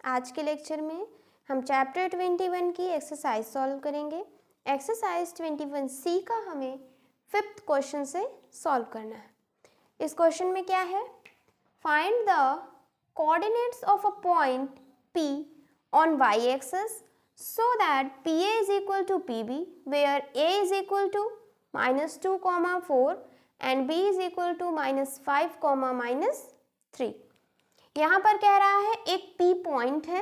आज के लेक्चर में हम चैप्टर 21 की एक्सरसाइज सॉल्व करेंगे। एक्सरसाइज 21C का हमें 5th क्वेश्चन से सॉल्व करना है। इस क्वेश्चन में क्या है? Find the coordinates of a point P on y axis so that PA is equal to PB where A is equal to -2, 4 and B is equal to -5, -3। यहाँ पर कह रहा है एक P पॉइंट है,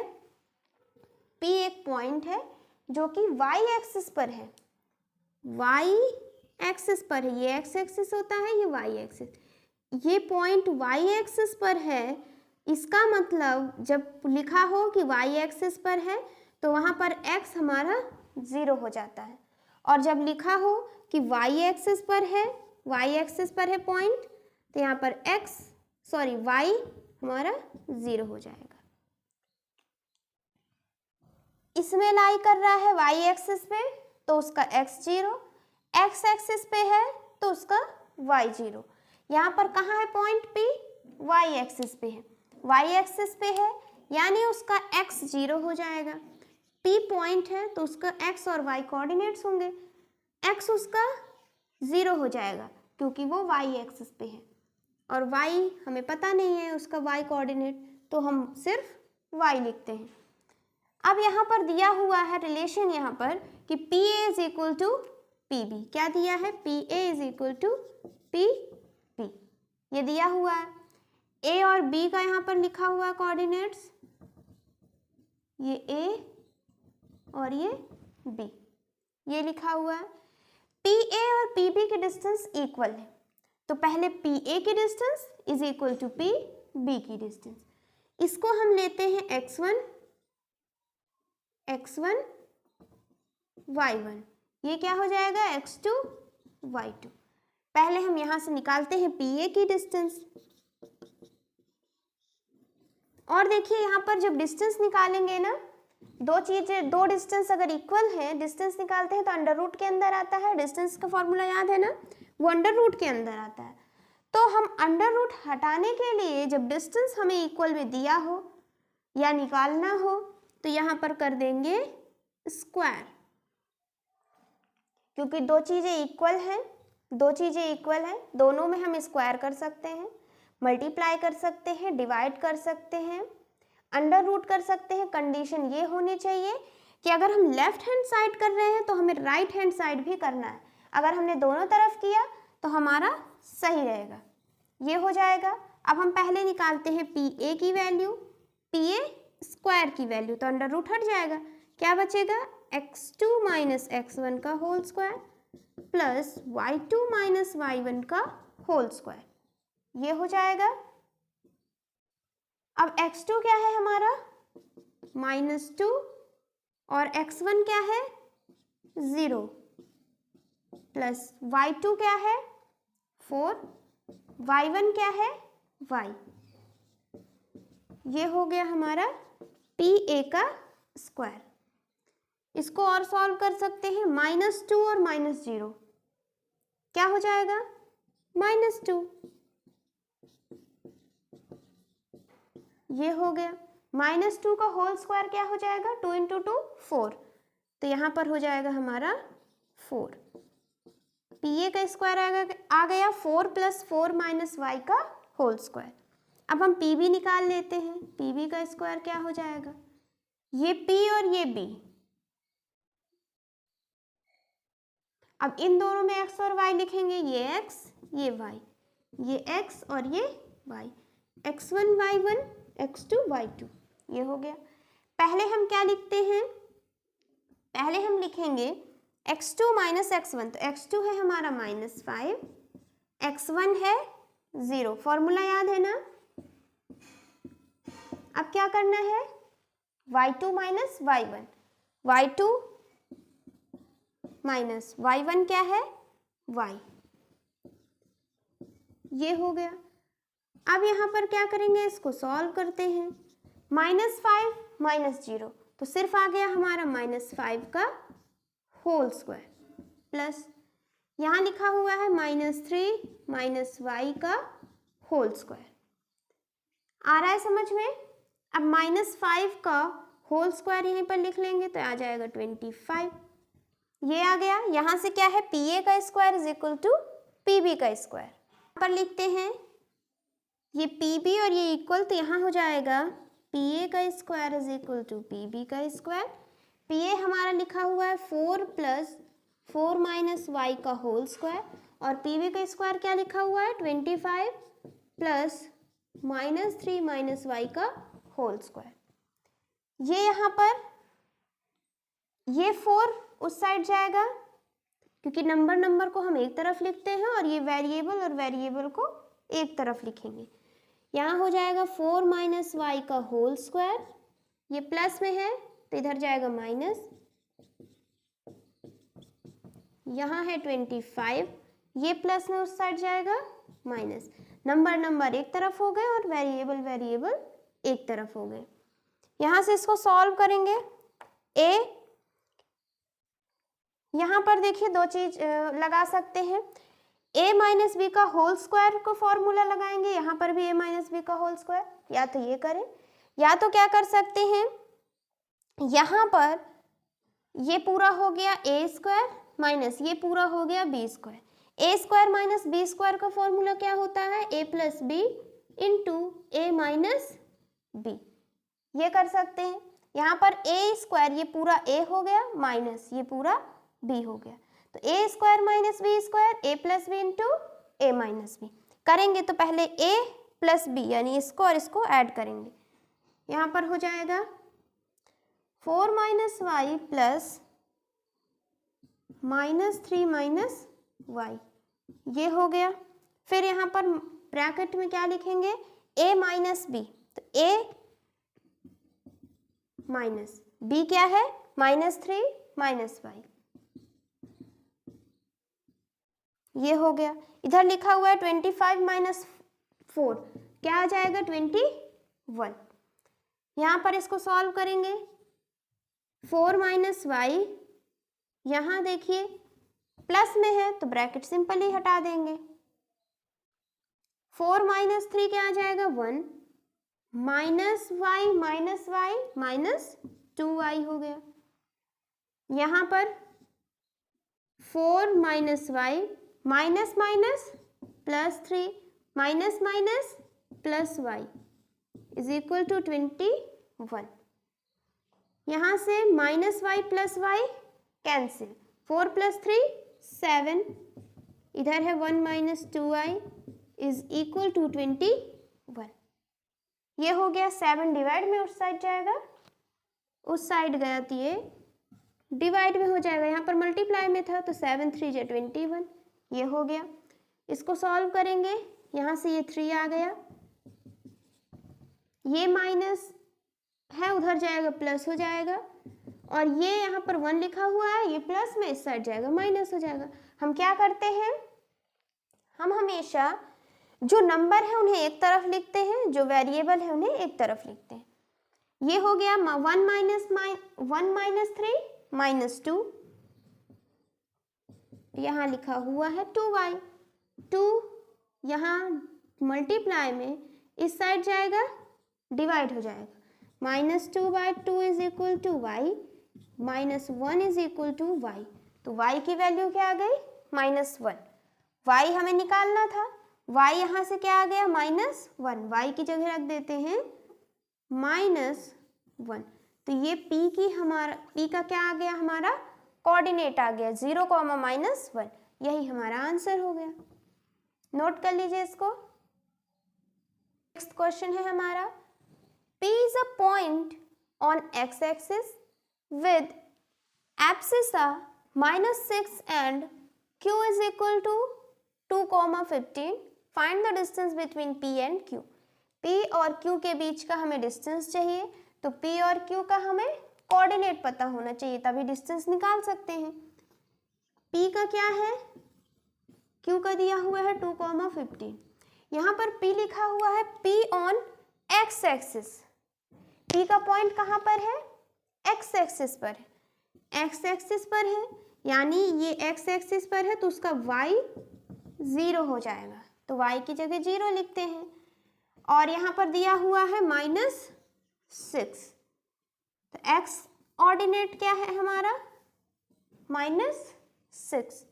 P एक पॉइंट है जो कि y एक्सिस पर है, y एक्सिस पर है। ये x एक्सिस होता है, ये y एक्सिस। ये पॉइंट y एक्सिस पर है, इसका मतलब जब लिखा हो कि y एक्सिस पर है तो वहाँ पर x हमारा 0 हो जाता है, और जब लिखा हो कि y एक्सिस पर है पॉइंट, तो यहाँ पर y हमारा 0 हो जाएगा। इसमें लाई कर रहा है y एक्सिस पे तो उसका x 0, x एक्सिस पे है तो उसका y 0। यहाँ पर कहाँ है पॉइंट P? y एक्सिस पे है, y एक्सिस पे है यानी उसका x 0 हो जाएगा। P पॉइंट है तो उसका x और y कोऑर्डिनेट्स होंगे, x उसका 0 हो जाएगा क्योंकि वो y एक्सिस पे है, और y हमें पता नहीं है उसका y कोऑर्डिनेट, तो हम सिर्फ y लिखते हैं। अब यहाँ पर दिया हुआ है रिलेशन यहाँ पर कि PA is equal to PB। क्या दिया है? PA is equal to PB, ये दिया हुआ है। A और B का यहाँ पर लिखा हुआ है कोऑर्डिनेट्स, ये A और ये B, ये लिखा हुआ है। PA और PB की डिस्टेंस इक्वल है, तो पहले PA की distance is equal to PB की डिस्टेंस। इसको हम लेते हैं x1 y1, ये क्या हो जाएगा? x2 y2। पहले हम यहां से निकालते हैं PA की डिस्टेंस, और देखिए यहाँ पर जब डिस्टेंस निकालेंगे ना, दो डिस्टेंस अगर इक्वल है, डिस्टेंस निकालते हैं तो अंडर रूट के अंदर आता है। डिस्टेंस का फॉर्मूला याद है ना, वो अंडर रूट के अंदर आता है। तो हम अंडर रूट हटाने के लिए जब डिस्टेंस हमें इक्वल में दिया हो या निकालना हो तो यहाँ पर कर देंगे स्क्वायर, क्योंकि दो चीज़ें इक्वल हैं, दोनों में हम स्क्वायर कर सकते हैं, मल्टीप्लाई कर सकते हैं, डिवाइड कर सकते हैं, अंडर रूट कर सकते हैं। कंडीशन ये होनी चाहिए कि अगर हम लेफ्ट हैंड साइड कर रहे हैं तो हमें राइट हैंड साइड भी करना है। अगर हमने दोनों तरफ किया तो हमारा सही रहेगा, ये हो जाएगा। अब हम पहले निकालते हैं PA की वैल्यू, PA स्क्वायर की वैल्यू, तो अंडर रूट हट जाएगा, क्या बचेगा? x2 माइनस x1 का whole square plus y2 minus y1 का होल स्क्वायर, ये हो जाएगा। अब x2 क्या है हमारा? -2, और x1 क्या है? 0, प्लस y2 क्या है? 4, y1 क्या है? y, ये हो गया हमारा PA का स्क्वायर। इसको और सॉल्व कर सकते हैं, -2 और -0 क्या हो जाएगा? -2, ये हो गया। -2 का होल स्क्वायर क्या हो जाएगा? 2 × 2 4, तो यहाँ पर हो जाएगा हमारा 4। PA का स्क्वायर आ गया 4 + 4 - y का होल स्क्वायर। अब हम PB निकाल लेते हैं, PB का स्क्वायर क्या हो जाएगा? ये P और ये B, अब इन दोनों में x और y लिखेंगे, ये x ये y, ये x और ये y, x1 y1 x2 y2, ये हो गया। पहले हम क्या लिखते हैं? पहले हम लिखेंगे x2 माइनस x1, तो x2 है हमारा -5, x1 है 0, फॉर्मूला याद है ना। अब क्या करना है? y2 minus y1, y2 minus y1 क्या है? y, ये हो गया। अब यहाँ पर क्या करेंगे? इसको सॉल्व करते हैं। -5 - 0, तो सिर्फ आ गया हमारा -5 का होल स्क्वायर, प्लस यहाँ लिखा हुआ है -3 - y का होल स्क्वायर। आ रहा है समझ में? अब -5 का होल स्क्वायर यहीं पर लिख लेंगे तो आ जाएगा 25। ये आ गया। यहाँ से क्या है, PA का square is equal to PB का स्क्वायर। यहाँ पर लिखते हैं ये PB और ये इक्वल, तो यहाँ हो जाएगा PA का square is equal to PB का स्क्वायर। PA हमारा लिखा हुआ है 4 + 4 - y का होल स्क्वायर, और PB का स्क्वायर क्या लिखा हुआ है, 25 + -3 - y का होल स्क्वायर। ये यहाँ पर ये 4 उस साइड जाएगा क्योंकि नंबर को हम एक तरफ लिखते हैं, और ये वेरिएबल और वेरिएबल को एक तरफ लिखेंगे। यहाँ हो जाएगा 4 - y का होल स्क्वायर, ये प्लस में है तो इधर जाएगा माइनस, यहाँ है 25, ये प्लस में उस साइड जाएगा माइनस। नंबर एक तरफ हो गए और वेरिएबल एक तरफ हो गए। यहाँ से इसको सॉल्व करेंगे। यहाँ पर देखिए दो चीज लगा सकते हैं, a - b का होल स्क्वायर को फॉर्मूला लगाएंगे, यहाँ पर भी a - b का होल स्क्वायर, या तो ये करें या तो क्या कर सकते हैं, यहाँ पर ये पूरा हो गया a स्क्वायर माइनस ये पूरा हो गया b square. a square minus b square का फॉर्मूला क्या होता है, a + b × a - b। ये कर सकते हैं। यहाँ पर a स्क्वायर ये पूरा a हो गया माइनस ये पूरा b हो गया, तो a square minus b square a + b × a - b करेंगे तो पहले a + b यानी इसको और इसको ऐड करेंगे। यहाँ पर हो जाएगा 4 - y + -3 - y, ये हो गया। फिर यहाँ पर ब्रैकेट में क्या लिखेंगे, a - b, तो a माइनस b क्या है, -3 - y, ये हो गया। इधर लिखा हुआ है 25 - 4, क्या आ जाएगा 21। यहाँ पर इसको सॉल्व करेंगे, 4 - y, यहाँ देखिए प्लस में है तो ब्रैकेट सिंपली हटा देंगे। 4 - 3 क्या आ जाएगा 1, -y - 2y हो गया। यहाँ पर 4 - y -3 y is equal to 21। यहाँ से -y + y कैंसिल, 4 + 3 7, इधर है 1 - 2y इज इक्वल टू 21। ये हो गया। 7 डिवाइड में उस साइड जाएगा, उस साइड गया तो ये डिवाइड में हो जाएगा, यहाँ पर मल्टीप्लाई में था तो 7 × 3 = 21, ये हो गया। इसको सॉल्व करेंगे, यहाँ से ये 3 आ गया, ये माइनस है उधर जाएगा प्लस हो जाएगा, और ये यहाँ पर 1 लिखा हुआ है, ये प्लस में इस साइड जाएगा माइनस हो जाएगा। हम क्या करते हैं, हम हमेशा जो नंबर है उन्हें एक तरफ लिखते हैं, जो वेरिएबल है उन्हें एक तरफ लिखते हैं। ये हो गया 1 - 3 - 2, यहाँ लिखा हुआ है 2y, 2 यहाँ मल्टीप्लाई में इस साइड जाएगा डिवाइड हो जाएगा, -2/2 is equal to y, -1 is equal to y, तो y की वैल्यू क्या आ गई -1। y हमें निकालना था, y यहाँ से क्या आ गया -1, y की जगह रख देते हैं -1, तो ये p का क्या आ गया, हमारा कोऑर्डिनेट आ गया 0, -1, यही हमारा आंसर हो गया। नोट कर लीजिए इसको। नेक्स्ट क्वेश्चन है हमारा, P is a point on x-axis with abscissa -6 and Q is equal to 2, 15. Find the distance between P and Q. P और Q के बीच का हमें डिस्टेंस चाहिए, तो P और Q का हमें कोऑर्डिनेट पता होना चाहिए, तभी डिस्टेंस निकाल सकते हैं। P का क्या है, Q का दिया हुआ है 2, 15। यहाँ पर P लिखा हुआ है P on x axis, P का पॉइंट कहाँ पर है, x एक्सिस पर है, x एक्सिस पर है, यानी ये x एक्सिस पर है तो उसका y 0 हो जाएगा, तो y की जगह 0 लिखते हैं। और यहाँ पर दिया हुआ है -6, 6। तो x ऑर्डिनेट क्या है हमारा, -6।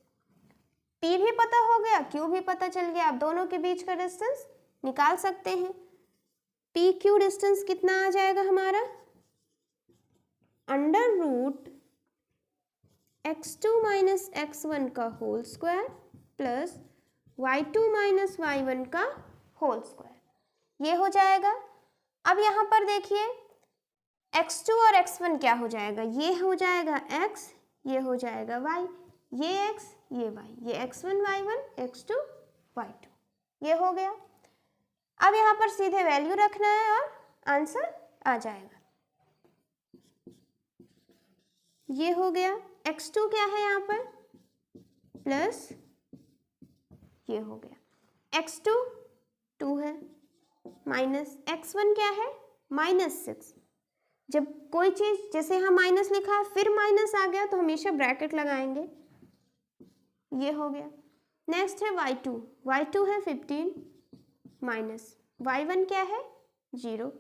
p भी पता हो गया, q भी पता चल गया। आप दोनों के बीच का डिस्टेंस निकाल सकते हैं। पी क्यू डिस्टेंस कितना आ जाएगा हमारा, √x2 - x1 का whole square plus y2 - y1 का होल स्क्वायर, ये हो जाएगा। अब यहाँ पर देखिए x2 और x1 क्या हो जाएगा, ये हो जाएगा x, ये हो जाएगा y, ये x, ये y, ये x1 y1 x2 y2, ये हो गया। अब यहाँ पर सीधे वैल्यू रखना है और आंसर आ जाएगा। ये हो गया। x2 क्या है यहाँ पर, प्लस ये हो गया x2 2 है, माइनस x1 क्या है -6। जब कोई चीज जैसे यहाँ माइनस लिखा है फिर माइनस आ गया तो हमेशा ब्रैकेट लगाएंगे, ये हो गया। नेक्स्ट है y2, y2 है 15 माइनस y1 क्या है 0,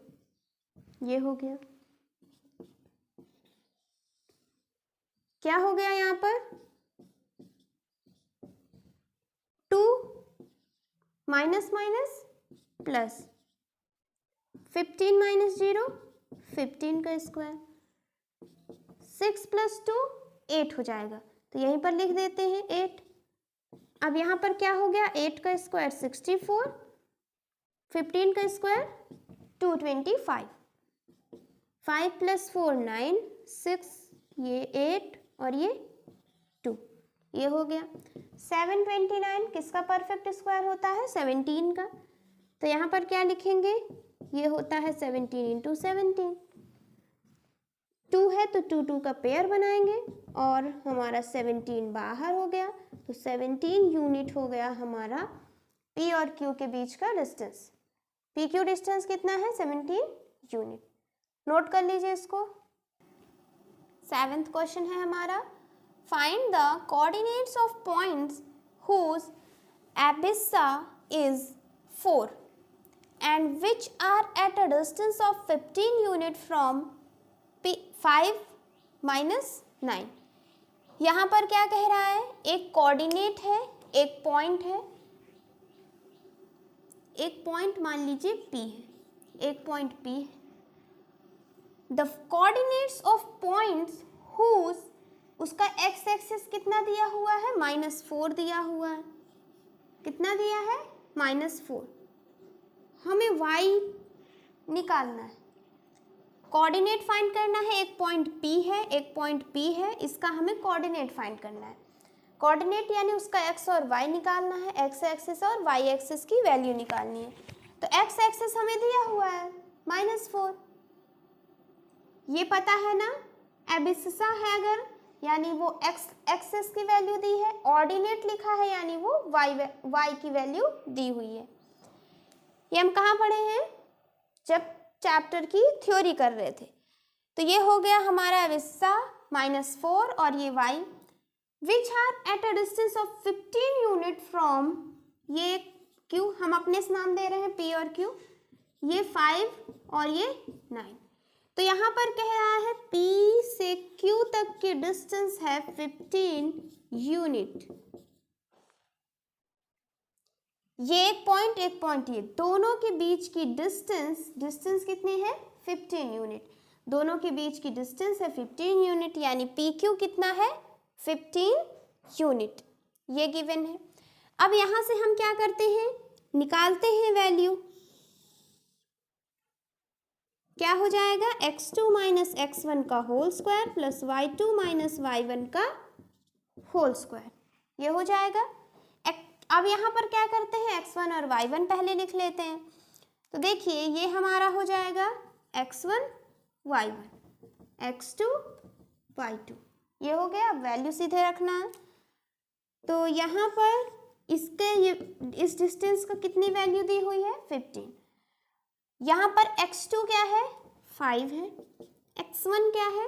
ये हो गया। क्या हो गया यहाँ पर 2 माइनस माइनस प्लस 15 माइनस 0 15 का स्क्वायर, 6 + 2 8 हो जाएगा, तो यहीं पर लिख देते हैं 8। अब यहाँ पर क्या हो गया, 8 का स्क्वायर 64, 15 का स्क्वायर 225, 5 + 4 9, 6, ये 8 और ये 2, ये हो गया। 729 किसका परफेक्ट स्क्वायर होता है, 17 का। तो यहाँ पर क्या लिखेंगे, ये होता है 17 × 17, 2 है तो 2 2 का पेयर बनाएंगे और हमारा 17 बाहर हो गया, तो 17 यूनिट हो गया हमारा P और Q के बीच का डिस्टेंस। पी क्यू डिस्टेंस कितना है 17 यूनिट। नोट कर लीजिए इसको। 7th क्वेश्चन है हमारा, find the coordinates of points whose abscissa is 4 and which are at a distance of 15 unit from P5 - 9। यहाँ पर क्या कह रहा है, एक कोऑर्डिनेट है, एक पॉइंट है, एक पॉइंट मान लीजिए P है, एक पॉइंट P है। The coordinates of points whose, उसका x एक्सिस कितना दिया हुआ है -4 दिया हुआ है, कितना दिया है -4। हमें y निकालना है, कोऑर्डिनेट फाइंड करना है। एक पॉइंट P है, एक पॉइंट P है, इसका हमें कोऑर्डिनेट फाइंड करना है। कोऑर्डिनेट यानी उसका x और y निकालना है, x एक्सिस और y एक्सिस की वैल्यू निकालनी है। तो x एक्सिस हमें दिया हुआ है -4, ये पता है ना, एबिसिसा है अगर यानी वो x एक्सिस की वैल्यू दी है, ऑर्डिनेट लिखा है यानी वो y की वैल्यू दी हुई है। ये हम कहाँ पढ़े हैं, जब चैप्टर की थ्योरी कर रहे थे। तो ये हो गया हमारा एबिसिसा -4 और ये y which are at a distance of 15 unit from, ये q हम अपने से नाम दे रहे हैं p और q, ये 5 और ये 9। तो यहाँ पर कह रहा है P से Q तक की डिस्टेंस है 15 यूनिट। ये एक पॉइंट ये दोनों के बीच की डिस्टेंस कितनी है 15 यूनिट। दोनों के बीच की डिस्टेंस है 15 यूनिट, यानी PQ कितना है 15 यूनिट, ये गिवन है। अब यहाँ से हम क्या करते हैं, निकालते हैं वैल्यू। क्या हो जाएगा, x2 - x1 का whole square plus y2 - y1 का होल स्क्वायर, ये हो जाएगा। अब यहाँ पर क्या करते हैं, x1 और y1 पहले लिख लेते हैं। तो देखिए ये हमारा हो जाएगा x1 y1, x2 y2, ये हो गया। अब वैल्यू सीधे रखना है, तो यहाँ पर इस डिस्टेंस का कितनी वैल्यू दी हुई है 15। यहाँ पर x2 क्या है 5 है, x1 क्या है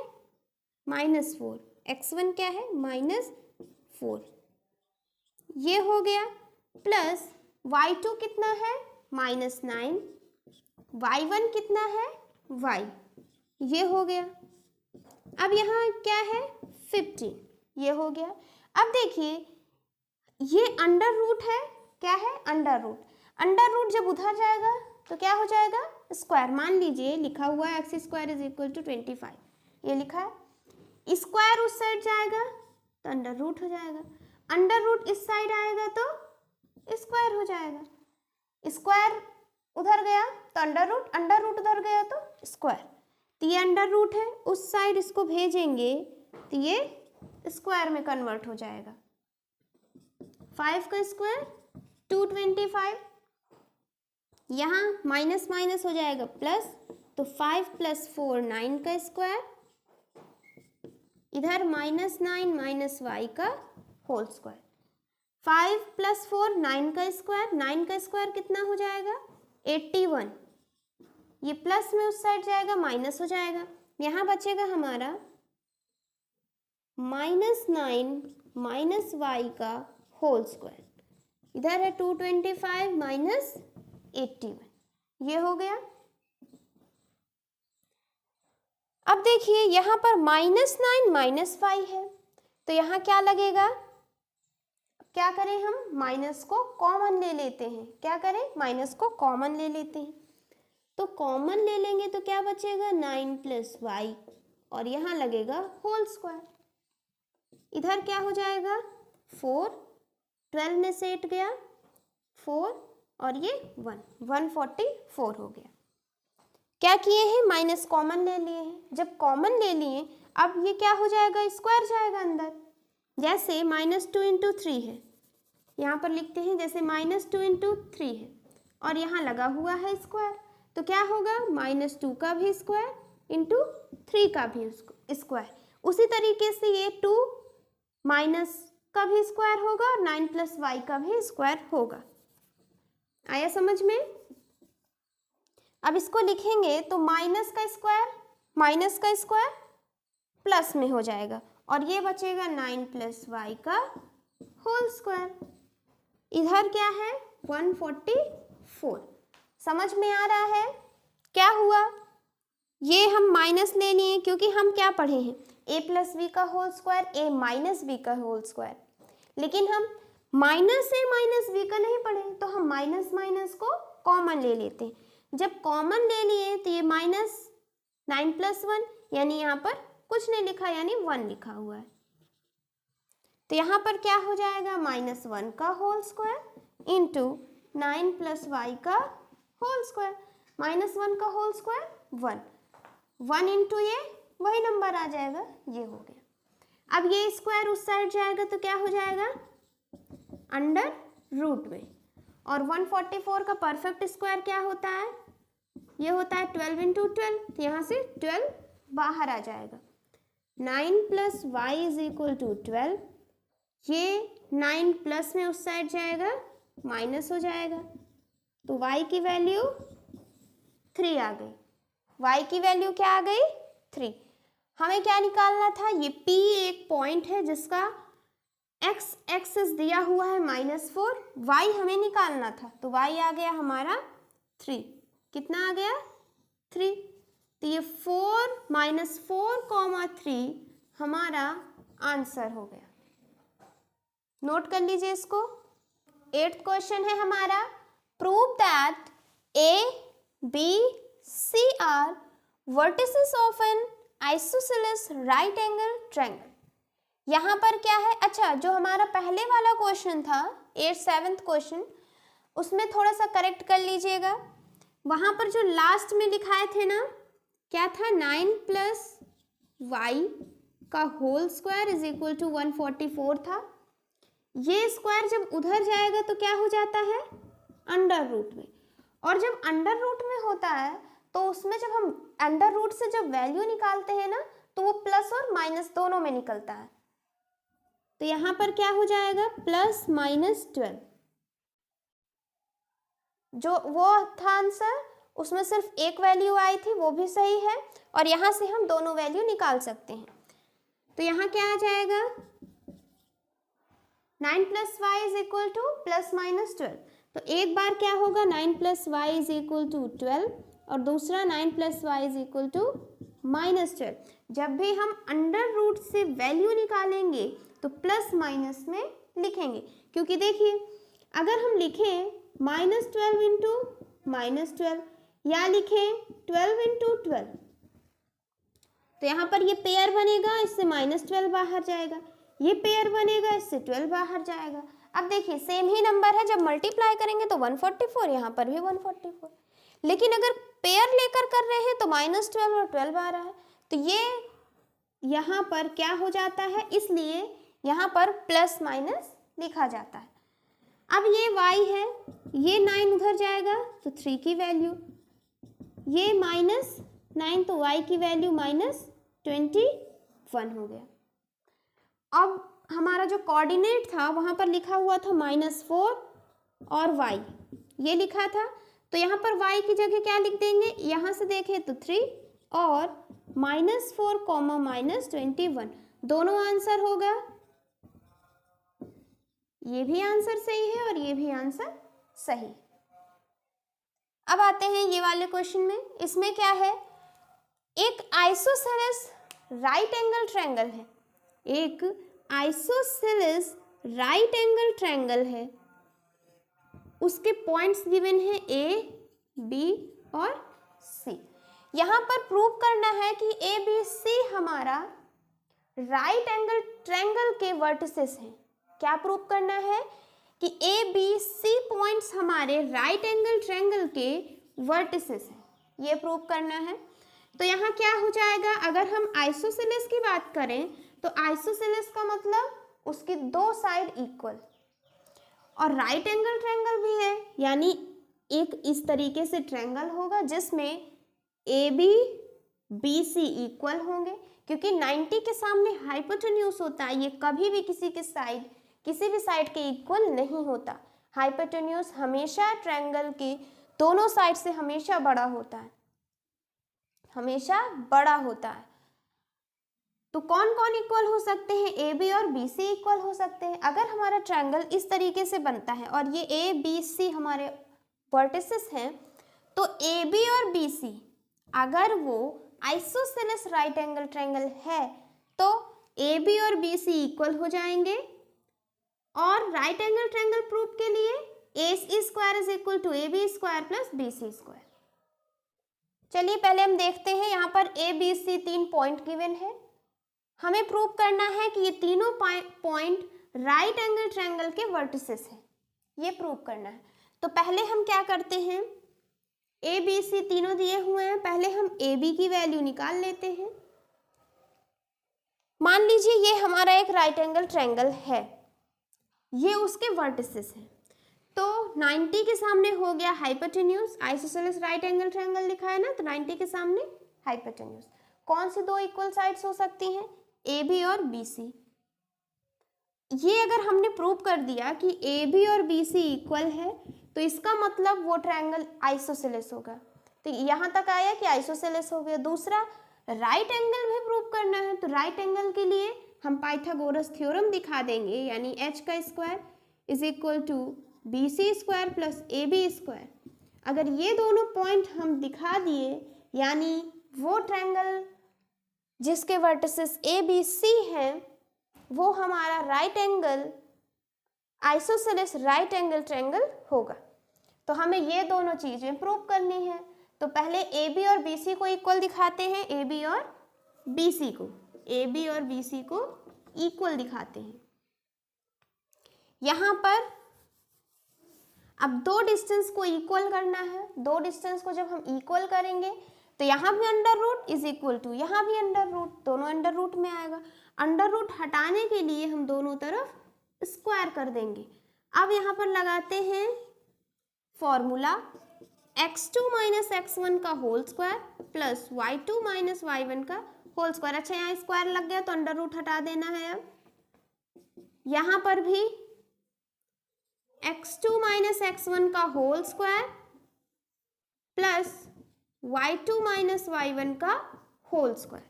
-4, x1 क्या है -4, ये हो गया। प्लस y2 कितना है -9, y1 कितना है y, ये हो गया। अब यहाँ क्या है 15, ये हो गया। अब देखिए ये अंडर रूट है, क्या है अंडर रूट। अंडर रूट जब उधर जाएगा तो क्या हो जाएगा स्क्वायर। मान लीजिए लिखा हुआ है x square is equal to 25, ये लिखा है। स्क्वायर उस साइड जाएगा तो अंडर रूट हो जाएगा, अंडर रूट इस साइड आएगा तो स्क्वायर हो जाएगा। स्क्वायर उधर गया तो अंडर रूट उधर गया तो स्क्वायर। तो ये अंडर रूट है, उस साइड इसको भेजेंगे तो ये स्क्वायर में कन्वर्ट हो जाएगा। 5 का स्क्वायर 225, यहाँ माइनस माइनस हो जाएगा प्लस, तो 5 + 4 9 का स्क्वायर, इधर -9 माइनस y का होल स्क्वायर। 5 + 4 9 का स्क्वायर, 9 का स्क्वायर कितना हो जाएगा 81, ये प्लस में उस साइड जाएगा माइनस हो जाएगा, यहाँ बचेगा हमारा -9 माइनस y का होल स्क्वायर, इधर है 225 माइनस 81, ये हो गया। अब देखिए यहाँ पर -9 माइनस y है, तो यहाँ क्या लगेगा, क्या करें हम माइनस को कॉमन ले लेते हैं। क्या करें माइनस को कॉमन ले लेते हैं, तो कॉमन ले लेंगे तो क्या बचेगा 9 + y, और यहाँ लगेगा होल स्क्वायर, इधर क्या हो जाएगा 4, 12 में से 8 गया 4 और ये 144 हो गया। क्या किए हैं माइनस कॉमन ले लिए हैं, जब कॉमन ले लिए अब ये क्या हो जाएगा स्क्वायर जाएगा अंदर। जैसे -2 × 3 है, यहाँ पर लिखते हैं जैसे -2 × 3 है और यहाँ लगा हुआ है स्क्वायर, तो क्या होगा -2 का भी स्क्वायर इंटू 3 का भी स्क्वायर। उसी तरीके से ये 2 माइनस का भी स्क्वायर होगा और 9 + y का भी स्क्वायर होगा। आया समझ में। अब इसको लिखेंगे तो माइनस का स्क्वायर प्लस में हो जाएगा और ये बचेगा 9 + y का होल स्क्वायर, इधर क्या है 144। समझ में आ रहा है क्या हुआ, ये हम माइनस ले लिए क्योंकि हम क्या पढ़े हैं a + b का होल स्क्वायर a - b का होल स्क्वायर, लेकिन हम -a - b का नहीं पढ़े, तो हम माइनस माइनस को कॉमन ले लेते हैं। जब कॉमन ले लिए तो ये -9 + 1, यानी यहाँ पर कुछ नहीं लिखा यानी 1 लिखा हुआ है, तो यहाँ पर क्या हो जाएगा -1 का होल स्क्वायर इंटू 9 + y का होल स्क्वायर। -1 का होल स्क्वायर 1 इंटू ये वही नंबर आ जाएगा, ये हो गया। अब ये स्क्वायर उस साइड जाएगा तो क्या हो जाएगा अंडर रूट में, और 144 का परफेक्ट स्क्वायर क्या होता है, ये होता है 12 × 12, तो यहाँ से 12 बाहर आ जाएगा। 9 + y = 12, ये 9 प्लस में उस साइड जाएगा माइनस हो जाएगा, तो y की वैल्यू 3 आ गई। y की वैल्यू क्या आ गई 3। हमें क्या निकालना था, ये P एक पॉइंट है जिसका x एक्सिस दिया हुआ है -4, y हमें निकालना था, तो y आ गया हमारा 3। कितना आ गया 3, तो ये 4 - 4, 3 हमारा आंसर हो गया। नोट कर लीजिए इसको। 8th क्वेश्चन है हमारा, prove that A, B, C are vertices of an isosceles right angle triangle। यहाँ पर क्या है, अच्छा जो हमारा पहले वाला क्वेश्चन था 7th क्वेश्चन, उसमें थोड़ा सा करेक्ट कर लीजिएगा। वहाँ पर जो लास्ट में लिखाए थे ना, क्या था 9 + y का होल स्क्वायर = 144 था। ये स्क्वायर जब उधर जाएगा तो क्या हो जाता है अंडर रूट में, और जब अंडर रूट में होता है तो उसमें जब हम अंडर रूट से जब वैल्यू निकालते हैं ना तो वो प्लस और माइनस दोनों में निकलता है, तो यहाँ पर क्या हो जाएगा +-12। जो वो था आंसर, उसमें सिर्फ एक वैल्यू आई थी, वो भी सही है, और यहाँ से हम दोनों वैल्यू निकाल सकते हैं। तो यहाँ क्या आ जाएगा 9 + y = +-12। तो एक बार क्या होगा 9 + y = 12, और दूसरा 9 + y = -12। जब भी हम अंडर रूट से वैल्यू निकालेंगे तो प्लस माइनस में लिखेंगे, क्योंकि देखिए अगर हम लिखें -12 इंटू -12 या लिखें 12 इंटू 12, तो यहाँ पर ये पेयर बनेगा, इससे -12 बाहर जाएगा, ये पेयर बनेगा, इससे 12 बाहर जाएगा। अब देखिए सेम ही नंबर है, जब मल्टीप्लाई करेंगे तो 144, यहाँ पर भी 144, लेकिन अगर पेयर लेकर कर रहे हैं तो -12 और 12 आ रहा है, तो ये यहाँ पर क्या हो जाता है, इसलिए यहाँ पर प्लस माइनस लिखा जाता है। अब ये y है, ये 9 उधर जाएगा तो 3 की वैल्यू, ये -9 तो y की वैल्यू -21 हो गया। अब हमारा जो कोऑर्डिनेट था वहाँ पर लिखा हुआ था -4 और y, ये लिखा था, तो यहाँ पर y की जगह क्या लिख देंगे, यहाँ से देखें तो 3 और -4, -21, दोनों आंसर होगा। ये भी आंसर सही है और ये भी आंसर सही। अब आते हैं ये वाले क्वेश्चन में। इसमें क्या है, एक आइसोसेलेस राइट एंगल ट्रायंगल है, एक आइसोसेलेस राइट एंगल ट्रायंगल है, उसके पॉइंट्स गिवन है A, B और C। यहाँ पर प्रूव करना है कि A, B, C हमारा राइट एंगल ट्रायंगल के वर्टिसेस हैं। क्या प्रूव करना है कि A, B, C पॉइंट्स हमारे राइट एंगल ट्रायंगल के वर्टिसेस हैं, ये प्रूव करना है। तो यहाँ क्या हो जाएगा, अगर हम आइसोसेलेस की बात करें तो आइसोसेलेस का मतलब उसकी दो साइड इक्वल, और राइट एंगल ट्रायंगल भी है, यानी एक इस तरीके से ट्रायंगल होगा जिसमें AB, BC इक्वल होंगे, क्योंकि 90 के सामने हाइपोटेन्यूज होता है, ये कभी भी किसी भी साइड के इक्वल नहीं होता। हाइपोटेन्यूज हमेशा ट्रायंगल के दोनों साइड से हमेशा बड़ा होता है, हमेशा बड़ा होता है। तो कौन कौन इक्वल हो सकते हैं, AB और BC इक्वल हो सकते हैं। अगर हमारा ट्रायंगल इस तरीके से बनता है और ये ABC हमारे वर्टिसेस हैं, तो AB और BC अगर वो आइसोसेलेस राइट एंगल ट्रायंगल है तो AB और BC इक्वल हो जाएंगे, और राइट एंगल ट्रायंगल प्रूफ के लिए AC² = AB² + BC²। चलिए पहले हम देखते हैं, यहाँ पर ABC 3 पॉइंट गिवन है, हमें प्रूव करना है कि ये तीनों पॉइंट राइट एंगल ट्रायंगल के वर्टिसेस हैं, ये प्रूव करना है। तो पहले हम क्या करते हैं, ABC तीनों दिए हुए हैं, पहले हम AB की वैल्यू निकाल लेते हैं। मान लीजिए ये हमारा एक राइट एंगल ट्रायंगल है, ये उसके वर्टिसेस हैं, तो 90 के सामने हो गया hypotenuse, isosceles right angle triangle लिखा है ना, तो 90 के सामने हाइपोटेन्यूज। कौन सी दो इक्वल साइड्स हो सकती हैं, AB और BC। ये अगर हमने प्रूव कर दिया कि AB और BC इक्वल है तो इसका मतलब वो ट्रायंगल आइसोसेलेस होगा। तो यहाँ तक आया कि आइसोसेलेस हो गया। दूसरा, राइट एंगल भी प्रूव करना है, तो राइट एंगल के लिए हम पाइथागोरस थ्योरम दिखा देंगे, यानी h² = BC² + AB²। अगर ये दोनों पॉइंट हम दिखा दिए, यानी वो ट्रायंगल जिसके वर्टिसेस ABC हैं वो हमारा right angle isosceles right angle triangle होगा। तो हमें ये दोनों चीजें प्रूव करनी है। तो पहले AB और BC को इक्वल दिखाते हैं, AB और BC को इक्वल दिखाते हैं। यहाँ पर अब दो डिस्टेंस को इक्वल करना है, दो डिस्टेंस को जब हम इक्वल करेंगे तो यहाँ भी under root is equal to यहाँ भी अंडर रूट, दोनों अंडर रूट में आएगा। अंडर रूट हटाने के लिए हम दोनों तरफ स्क्वायर कर देंगे। अब यहाँ पर लगाते हैं फॉर्मूला x2 - x1 का whole square plus y2 - y1 का होल स्क्वायर। अच्छा यहाँ स्क्वायर लग गया तो अंडर रूट हटा देना है। अब यहाँ पर भी x2 - x1 का whole square plus y2 - y1 का होल स्क्वायर,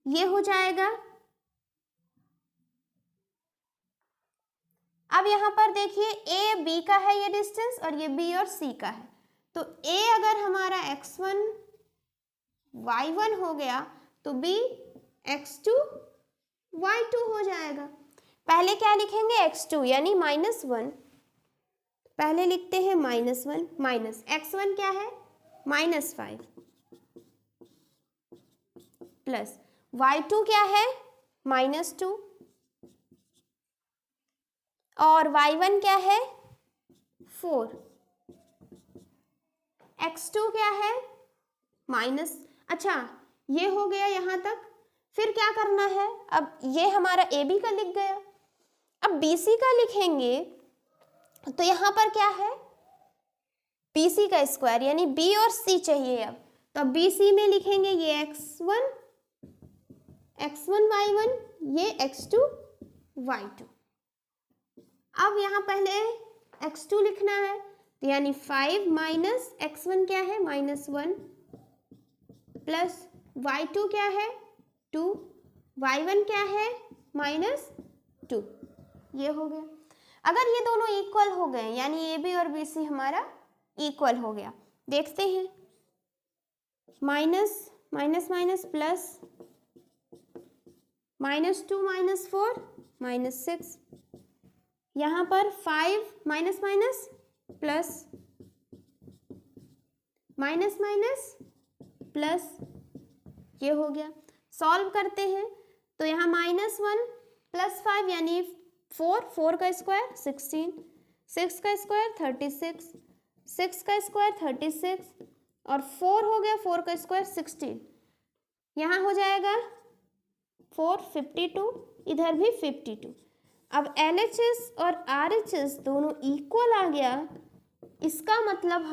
ये हो जाएगा। अब यहाँ पर देखिए A B का है ये डिस्टेंस और ये B और C का है, तो a अगर हमारा x1 y1 हो गया तो b x2 y2 हो जाएगा। पहले क्या लिखेंगे, x2 यानी -1, पहले लिखते हैं -1 माइनस x1 क्या है -5 प्लस y2 क्या है -2 और y1 क्या है 4, x2 क्या है माइनस। अच्छा ये हो गया यहाँ तक। फिर क्या करना है, अब ये हमारा ए बी का लिख गया, अब बी सी का लिखेंगे तो यहाँ पर क्या है बी सी का स्क्वायर यानी बी और सी चाहिए। अब तो अब बी सी में लिखेंगे ये x1 y1 ये x2 y2। अब यहाँ पहले x2 लिखना है तो यानी 5 माइनस x1 क्या है -1 प्लस y2 क्या है 2, y1 क्या है -2, ये हो गया। अगर ये दोनों इक्वल हो गए यानी ए बी और बी सी हमारा इक्वल हो गया, देखते हैं माइनस माइनस माइनस प्लस -2 -4 -6, यहाँ पर 5 minus minus plus minus minus plus, ये हो गया। सॉल्व करते हैं तो यहाँ -1 + 5 यानी 4 का स्क्वायर 16, 6 का स्क्वायर 36, 6 का स्क्वायर 36 और 4 हो गया 4 का स्क्वायर 16, यहाँ हो जाएगा 4 52, इधर भी 52। अब LHS और RHS दोनों इक्वल आ गया, इसका मतलब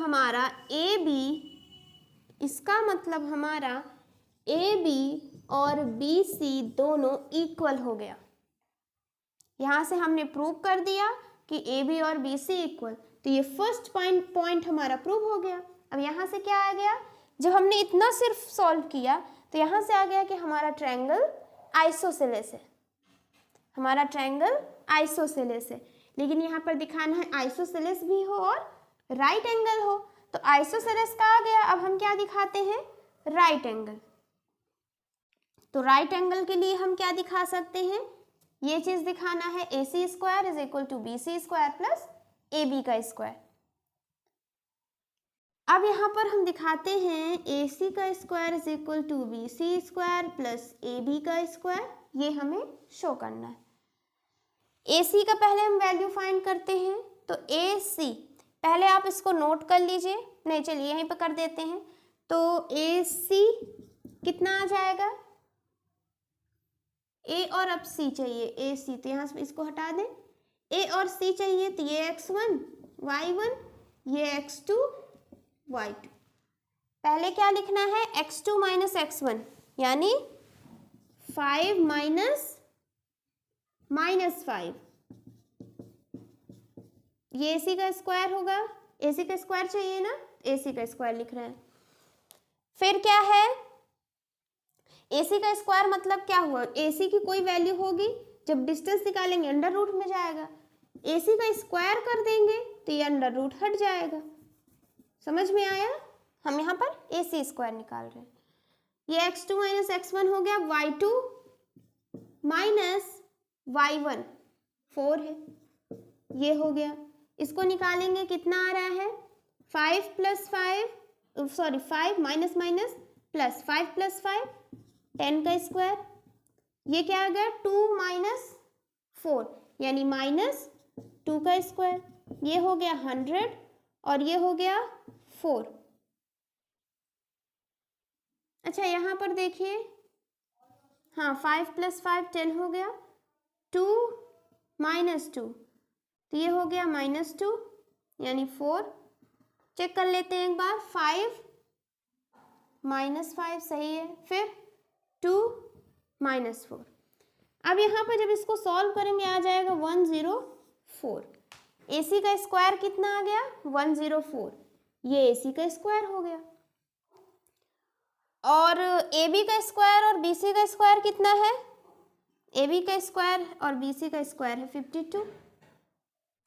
हमारा AB और BC दोनों इक्वल हो गया। यहाँ से हमने प्रूव कर दिया कि AB और BC इक्वल, तो ये फर्स्ट पॉइंट हमारा प्रूव हो गया। अब यहाँ से क्या आ गया, जब हमने इतना सिर्फ सॉल्व किया तो यहाँ से आ गया कि हमारा ट्रायंगल आइसोसेलेस है, हमारा ट्रायंगल आइसोसेलेस है। लेकिन यहाँ पर दिखाना है आइसोसेलेस भी हो और राइट एंगल हो, तो आइसोसेलेस का आ गया। अब हम क्या दिखाते हैं, राइट एंगल। तो राइट एंगल के लिए हम क्या दिखा सकते हैं, ये चीज दिखाना है AC² = BC² प्लस AB का स्क्वायर। अब यहाँ पर हम दिखाते हैं AC² = BC² प्लस AB का स्क्वायर, ये हमें शो करना है। AC का पहले हम वैल्यू फाइंड करते हैं, तो AC पहले आप इसको नोट कर लीजिए, नहीं चलिए यहीं पर कर देते हैं। तो AC कितना आ जाएगा, A और अब C चाहिए, AC तो यहाँ से इसको हटा दें, A और C चाहिए तो ये x1 y1 ये x2 y2। पहले क्या लिखना है, x2 - x1 यानी 5 - -5, ये AC का स्क्वायर होगा, AC का स्क्वायर चाहिए ना, AC का स्क्वायर लिख रहे हैं। फिर क्या है, AC का स्क्वायर मतलब क्या हुआ, AC की कोई वैल्यू होगी, जब डिस्टेंस निकालेंगे अंडर रूट में जाएगा, AC का स्क्वायर कर देंगे तो ये अंडर रूट हट जाएगा। समझ में आया, हम यहाँ पर AC स्क्वायर निकाल रहे हैं। ये x2 - x1 हो गया, y2 - y1 4 है, ये हो गया। इसको निकालेंगे कितना आ रहा है, 5 + 5 सॉरी 5 माइनस माइनस प्लस 5 + 5 10 का स्क्वायर, ये क्या आ गया 2 - 4 यानी -2 का स्क्वायर, ये हो गया 100 और ये हो गया 4। अच्छा यहाँ पर देखिए, हाँ 5 + 5 10 हो गया, 2 - 2 तो ये हो गया -2 यानी 4। चेक कर लेते हैं एक बार, 5 - 5 सही है, फिर 2 - 4। अब यहाँ पर जब इसको सॉल्व करेंगे आ जाएगा 104। AC का स्क्वायर कितना आ गया 104, ये AC का स्क्वायर हो गया। और AB का स्क्वायर और BC का स्क्वायर कितना है, AB का स्क्वायर और BC का स्क्वायर है 52,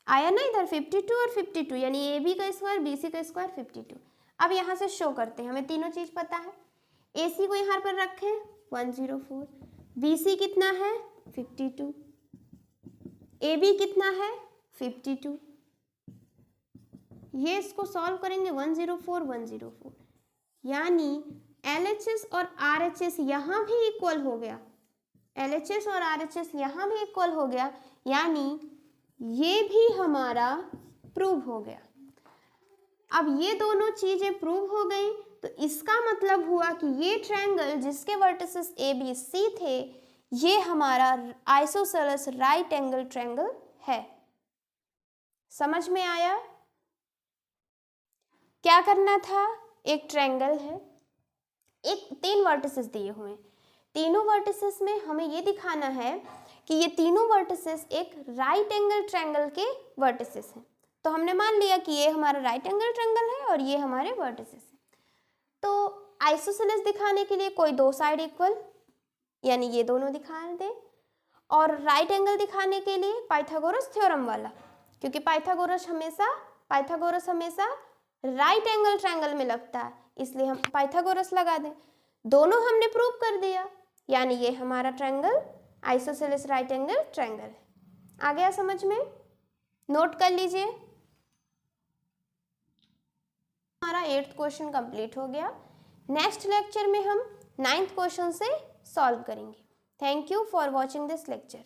आया ना इधर 52 और 52, यानी ए बी का स्क्वायर बी सी का स्क्वायर 52। अब यहाँ से शो करते हैं, हमें तीनों चीज़ पता है। ए सी को यहाँ पर रखें 104, बी सी कितना है 52, ए बी कितना है 52। ये इसको सॉल्व करेंगे 104 104, यानी LHS और RHS यहाँ भी इक्वल हो गया, LHS और RHS यहाँ भी इक्वल हो गया, यानी ये भी हमारा प्रूव हो गया। अब ये दोनों चीजें प्रूव हो गई, तो इसका मतलब हुआ कि ये ट्रायंगल जिसके वर्टिसेस ए बी सी थे, ये हमारा आइसोसेलेस राइट एंगल ट्रायंगल है। समझ में आया? क्या करना था? एक ट्रायंगल है, एक 3 वर्टिसेस दिए हुए हैं, तीनों वर्टिसेस में हमें ये दिखाना है कि ये तीनों वर्टिसेस एक राइट एंगल ट्रायंगल के वर्टिसेस हैं। तो हमने मान लिया कि ये हमारा राइट एंगल ट्रायंगल है और ये हमारे वर्टिसेस हैं। तो आइसोसेलेस दिखाने के लिए कोई दो साइड इक्वल, यानी ये दोनों दिखा दें, और राइट एंगल दिखाने के लिए पाइथागोरस थ्योरम वाला, क्योंकि पाइथागोरस हमेशा राइट एंगल ट्रायंगल में लगता है, इसलिए हम पाइथागोरस लगा दें। दोनों हमने प्रूव कर दिया, यानी ये हमारा triangle isosceles right angle triangle है। आ गया समझ में? नोट कर लीजिए। हमारा 8th क्वेश्चन कंप्लीट हो गया। नेक्स्ट लेक्चर में हम 9th क्वेश्चन से सॉल्व करेंगे। Thank you for watching this lecture.